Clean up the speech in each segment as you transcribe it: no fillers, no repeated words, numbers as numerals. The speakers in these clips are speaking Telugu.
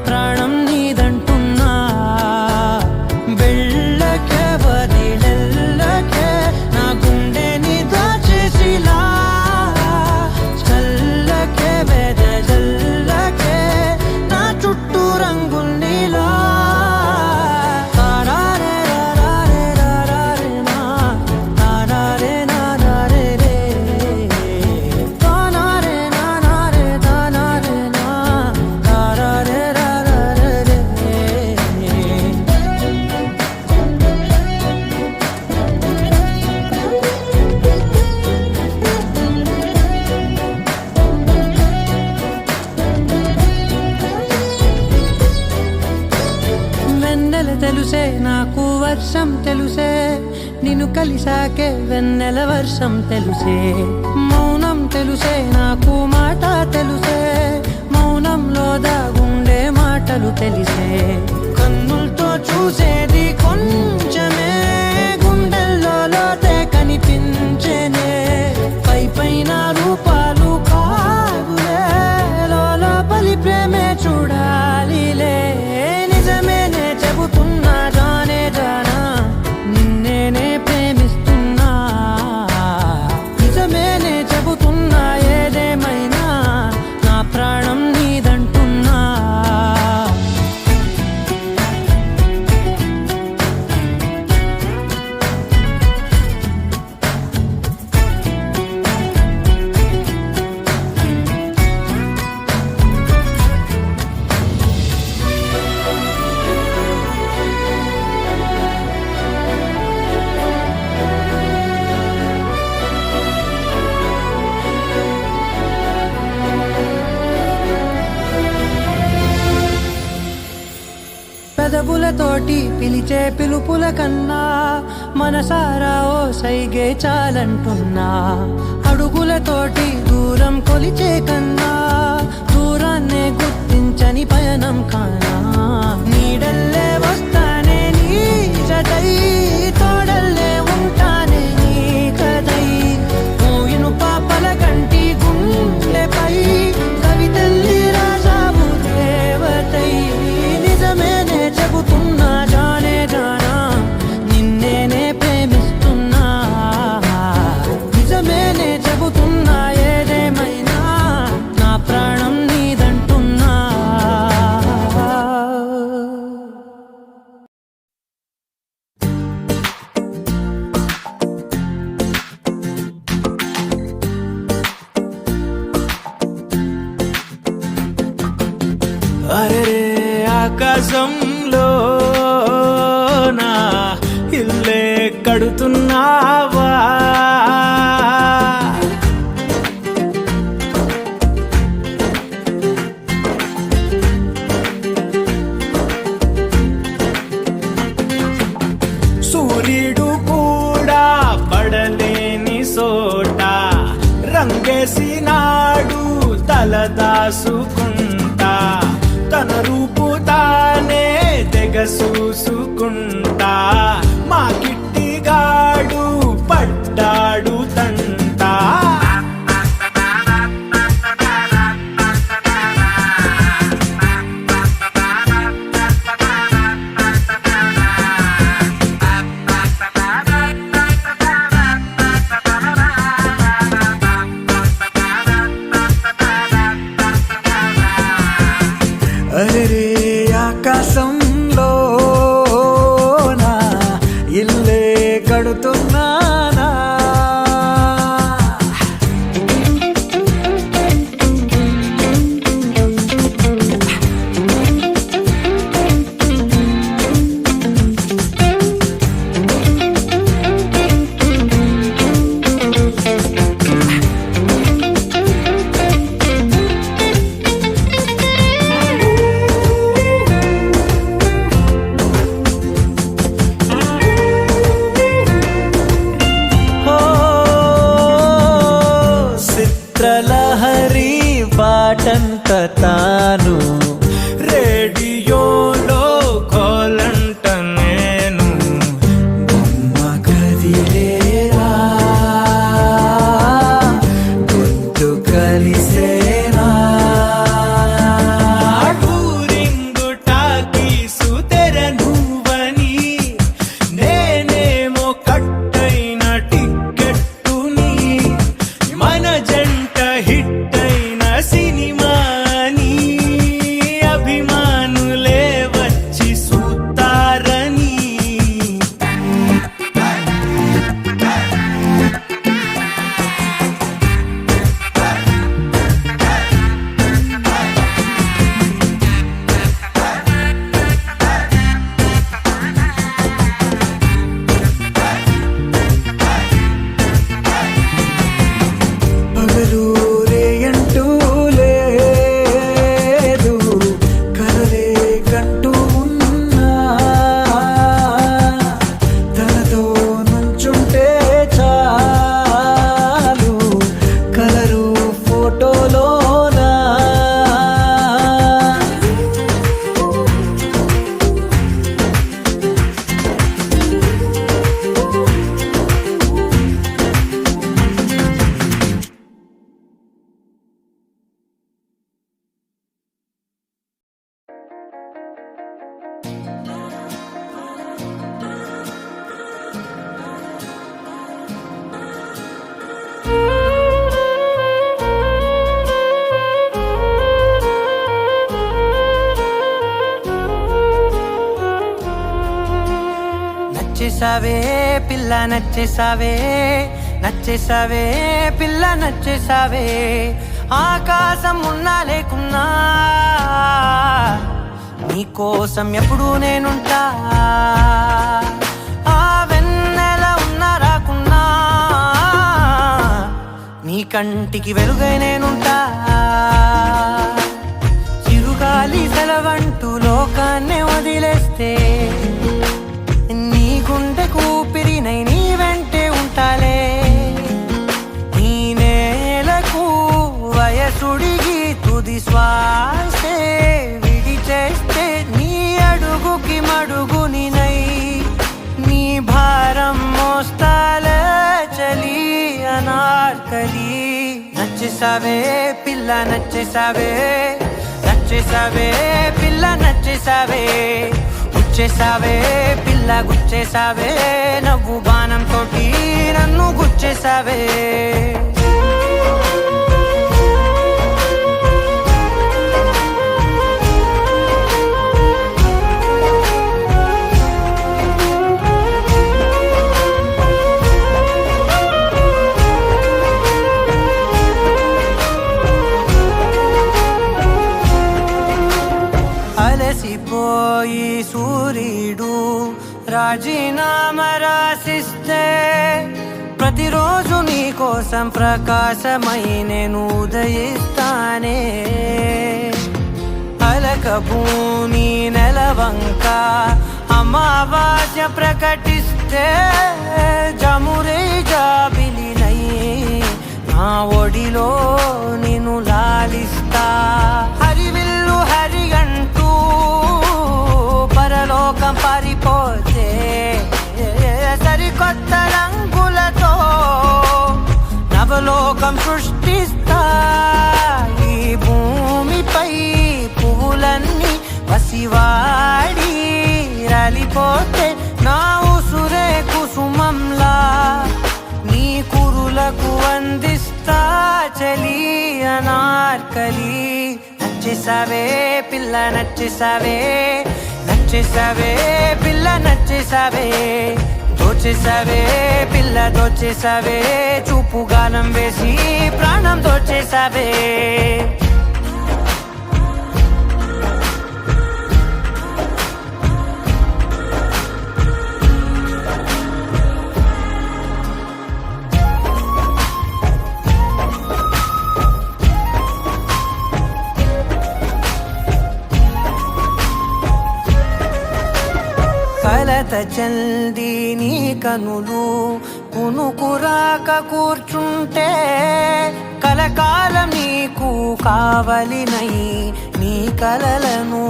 ప్రాణం నీదంటున్నా వెళ్ళకే వదిలెళ్ళకే నా గుండెని దాచేసిలా చల్లకే వెదజల్లకే నా చుట్టూ రంగుల్నిలా తెలుసే నాకు వర్షం తెలుసే నిన్ను కలిసాకే వెన్నెల వర్షం తెలుసే మౌనం తెలుసే నాకు మాట తెలుసే మౌనంలో దాగుండే మాటలు తెలిసే కన్నులతో చూసేది కొంచెమే గుండెల్లో లోతే కనిపించేనే పై పైన రూపాలు కాదులే లోపలి ప్రేమే చూడాలిలే నిజమేనే చెబుతున్నా జానే జానా నిన్నేనే ప్రేమిస్తున్నా నిజమేనే చెబుతున్నా ఏదేమైనా నా ప్రాణం నీదంటున్నా పెదవులతోటి పిలిచే పిలుపుల కన్నా మనసారా ఓ సైగే చాలంటున్నా అడుగులతోటి దూరం కొలిచే కన్నా దూరాన్నే గుర్తించని పయనం కానా నీడల్లే వస్తానే నీ జతై తోడల్లే ఉంటానే నీ కదై మోయిను పాపల కంటి గుండెపై కవితల్లి రాజావు దేవతై నిజమేనే చెబుతున్నా జానే జానా నిన్నేనే ప్రేమిస్తున్నా నిజమేనే చెబుతున్నా ఏదేమైనా నా ప్రాణం నీదంటున్నా అరే ఆకాశంలో నా ఇల్లే కడుతున్నావా సూర్యుడు కూడా పడలేని సోట రంగేసినాడు తలదాసుకుంటా తన రూపు తానే తెగ చూసుకుంటా మా కిట్టిగాడు పడ్డాడు తంటా అరే ఆకాశంలో నా ఇల్లే కడుతున్నానా చిత్రలహరి పాటంత తాను రేడియోలో కోలంట నేను బొమ్మ కదిలేరా గొంతు కలిసేరా టూరింగ్ నచ్చేసావే పిల్ల నచ్చేసావే నచ్చేసావే పిల్ల నచ్చేసావే ఆకాశం ఉన్నా లేకున్నా నీకోసం ఎప్పుడూ నేనుంటా ఆ వెన్నెల ఉన్నా రాకున్నా నీ కంటికి వెలుగై నేనుంటా చిరుగాలి సెలవంటూ లోకాన్నే వదిలేస్తే నీ గుండెకు ఊపిరినై నీ వెంటే ఉంటాలే ఈ నేలకు వయసుడిగి తుది శ్వాసే విడిచేస్తే నీ అడుగుకి మడుగునినై నీ భారం మోస్తాలే చలి అనార్కలి నచ్చేసావే పిల్ల నచ్చేసావే నచ్చేసావే పిల్ల నచ్చేసావే గుచ్చేసావే పిల్ల గుచ్చేసావే నవ్వు బాణం తోటి నన్ను గుచ్చేసావే అలసిపోయి సూర్యుడు రాజీనామా రాసిస్తే ప్రతిరోజు నీ కోసం ప్రకాశమై నేను ఉదయిస్తానే అలకభూని నెలవంక అమావాస్య ప్రకటిస్తే జమురే జాబిలినై నా ఒడిలో నిన్ను లాలిస్తా హరివిల్లు హరిగంటూ పరలోకం పారిపోతే సరికొత్త రంగులతో నవలోకం సృష్టిస్తా ఈ భూమిపై పువ్వులన్నీ పసివాడి రాలిపోతే నా ఉసురే కుసుమంలా నీ కురులకు అందిస్తా చలి అనార్కలి నచ్చేసావే పిల్ల నచ్చేసావే నచ్చేసావే పిల్ల నచ్చేసావే దోచేసావే పిల్ల దోచేసావే చూపు గానం వేసి ప్రాణం దోచేసావే కలత చల్ది నీ కనులు కునుకురాక కూర్చుంటే కలకాలం నీకు కావలినై నీ కలలను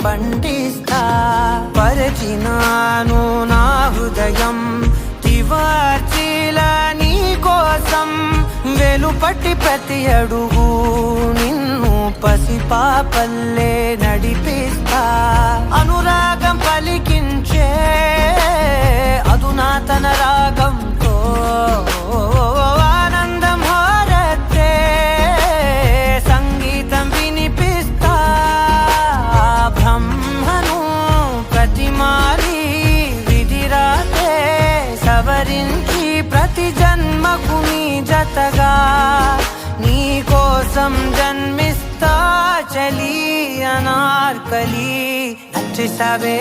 పండిస్తా పరిచినాను నా హృదయం తివార్చిలా నీ కోసం వెలుపట్టి ప్రతి అడుగు నిన్ను పసిపాపల్లే నడిపిస్తా అనురాగం పలికించే అధునాతన రాగంతో ఆనందం హారతే సంగీతం వినిపిస్తా బ్రహ్మను ప్రతిమాలి విధిరాతే సవరించి ప్రతి జన్మకు నీ జతగా నీ కోసం జన్మిస్తా చలి అనార్కలి నచ్చేసావే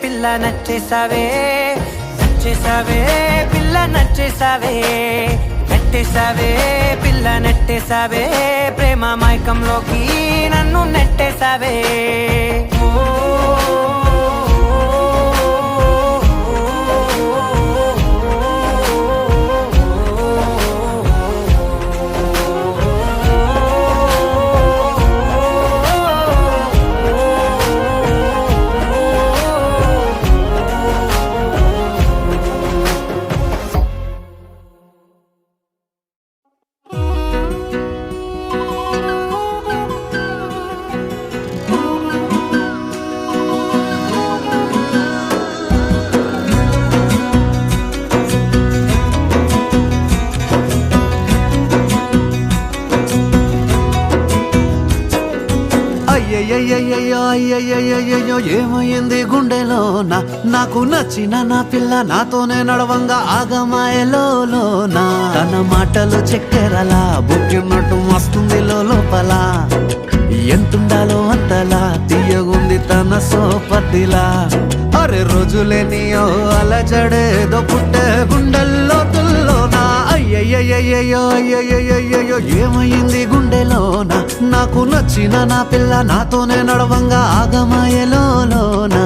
పిల్ల నచ్చేసావే నచ్చేసావే పిల్ల నచ్చేసావే నెట్టేసావే పిల్ల నెట్టేసావే ప్రేమ మైకంలోకి నన్ను నెట్టేసావే అయ్యయ్యయ్యో అయ్యయ్యయ్యో ఏమైంది గుండెలో నాకు నచ్చిన నా పిల్ల నాతోనే నడవంగా ఆగమాయలోనా తన మాటలు చక్కెరలా బుక్కినట్టు వస్తుంది లోపల ఎంతుండాలో అంతలా తీయగుంది తన సోపతిలా అరే రోజులేనియో అలజడేదో పుట్టే గుండెల్లో తుల్లోనా అయ్యయ్యయ్యో అయ్యయ్యయ్యో ఏమైంది గుండెలోనా నాకు నచ్చిన నా పిల్ల నాతోనే నడవంగా ఆగమాయలోనా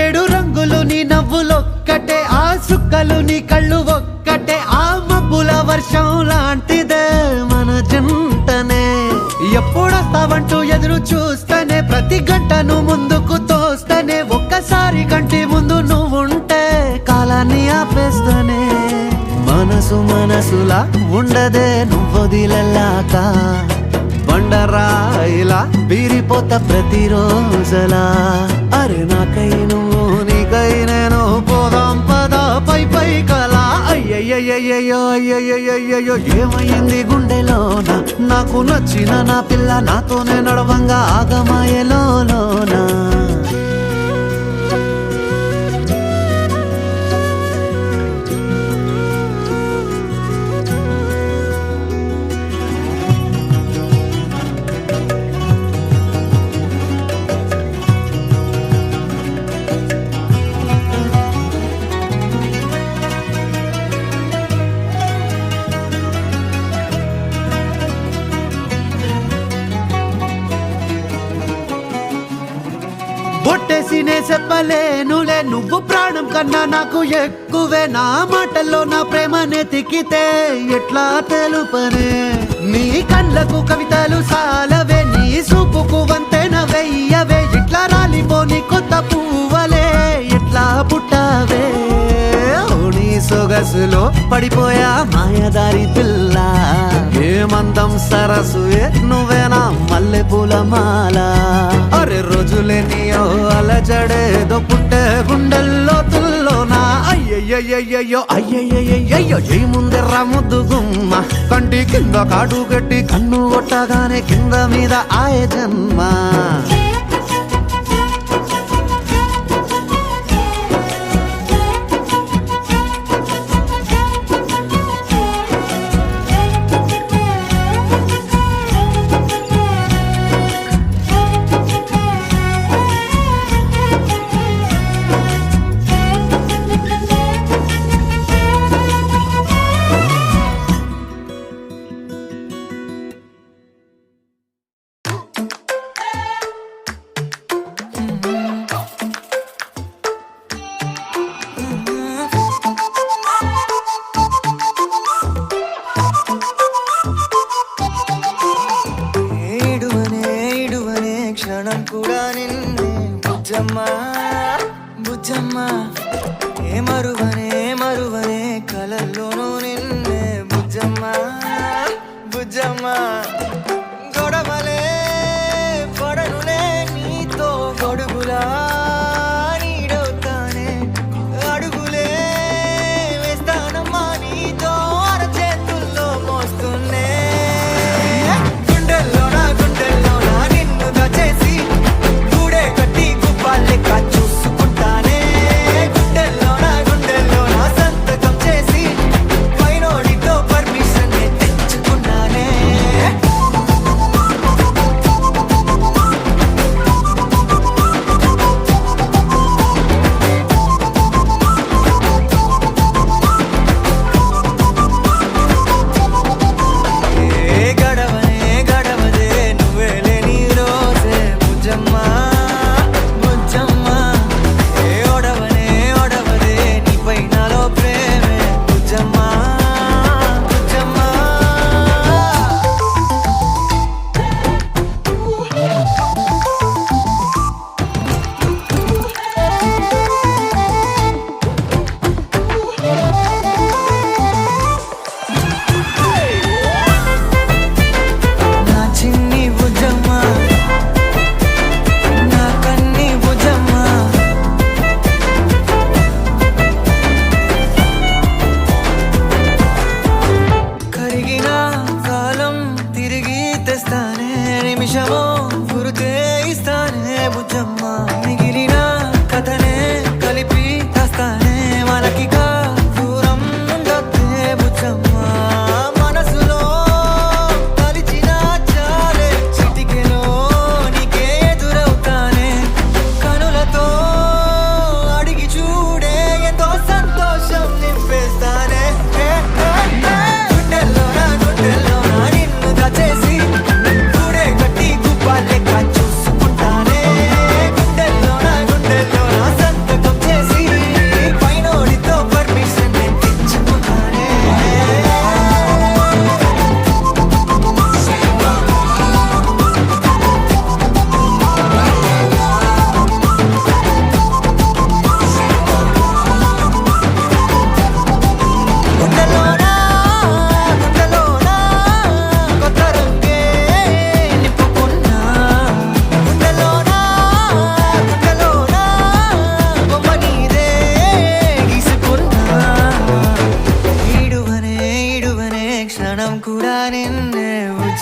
ఏడు రంగులు నీ నవ్వులొక్కటే ఆ సుక్కలు నీ కళ్ళు ఒక్కటే ఆ మబ్బుల వర్షం లాంటిదే మన జంటనే ఎప్పుడొస్తావంటూ ఎదురు చూస్తేనే ప్రతి గంటను ముందుకు తోస్తేనే ఒక్కసారి కంటి ముందు నువ్వుంటే కాలాన్ని ఆపేస్తేనే మనసులా ఉండదే నువ్వొదిలెల్లాక బండరాయిలా బీరిపోత ప్రతిరోజలా అరే నాకై నువ్వు నీకై నేను పోదాం పద పై కలా అయ్యయ్యయ్యో అయ్యయ్యయ్యో ఏమైంది గుండెలోనా నాకు నచ్చిన నా పిల్ల నాతోనే నడవంగా ఆగమాయలోనా బొట్టేసినే చెప్పలేనులే నువ్వు ప్రాణం కన్నా నాకు ఎక్కువే నా మాటల్లో నా ప్రేమనే తిక్కితే ఎట్లా తెలుపనే నీ కళ్ళకు కవితలు సాలవే నీ సూపుకు వంతెన వెయ్యవే ఇట్లా రాలిపోని కొత్త పువ్వలే ఎట్లా పుట్టావే నీ సొగసులో పడిపోయా మాయదారి పిల్ల ఏమందం సరసు నువ్వేనా మల్లె పూల మాల అరే రోజులేనియో అలజడేదో పుట్టే గుండెల్లో తుల్లోనా అయ్యయ్యయ్యో అయ్యయ్యయ్యో ఏముందిర్రా ముద్దు గుమ్మ కంటి కింద కాడు గట్టి కన్ను కొట్టగానే కింద మీద ఆయ జన్మ క్షణం కూడా నిన్నే బుజ్జమ్మా బుజ్జమ్మా ఏ మరువనే కలల్లోనూ నిన్నే బుజ్జమ్మా బుజ్జమ్మా గొడవలే పడనులే నీతో గొడుగులా నీడవుతానే అడుగులే వేస్తానమ్మా నీతో అరచేతుల్లో మోస్తున్నే చూసుకుంటానే గుండెల్లోన సంతకం చేసి పైనోడితో పర్మిషన్ తెచ్చుకున్నానే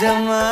బుజ్జమ్మా